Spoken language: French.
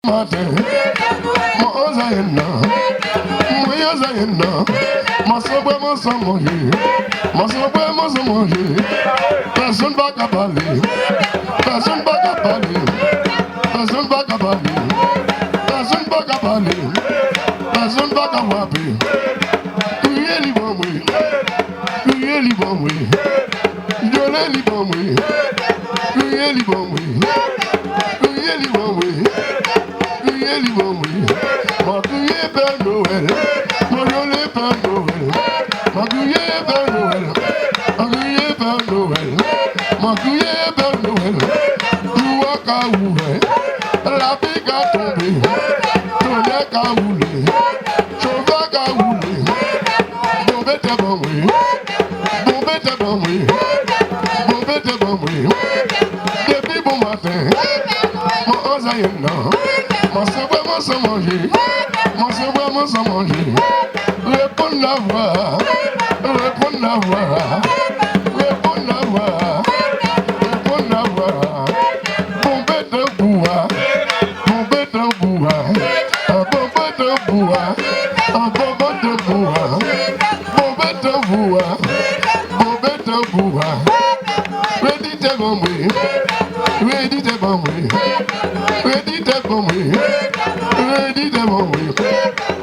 matin, mon Zayana, mon Zayana, mon sobre, mon sang manger, mon sobre, mon sang manger, personne va cabaler, personne va cabaler, personne va cabaler, personne va cabaler, personne va cabaler, criez les bons oui, criez les bons oui, donnez les bons oui, criez les bons oui, criez les bons oui. Ma crié Père Noël, mon joli Père Noël, ma crié Père Noël, ma crié Père Noël, ma crié Père Noël, tout a caoulé, la pique a tombé, tout est caoulé, chauffeur caoulé, bon bête bon oui, bon bête bon oui, bon bête bon oui, depuis bon matin, mon Zayana. Mon sauveur, mon sang manger, mon sauveur, mon sang manger. Réponds la voix, réponds la voix, réponds la voix, réponds la voix. Bon bête de bois, bon bête de bois, un bon bête de bois, un bon bête de bois, bon bête de bois, bon bête de bois. Ready to go me, ready to go me. Ready to go away, ready to go away.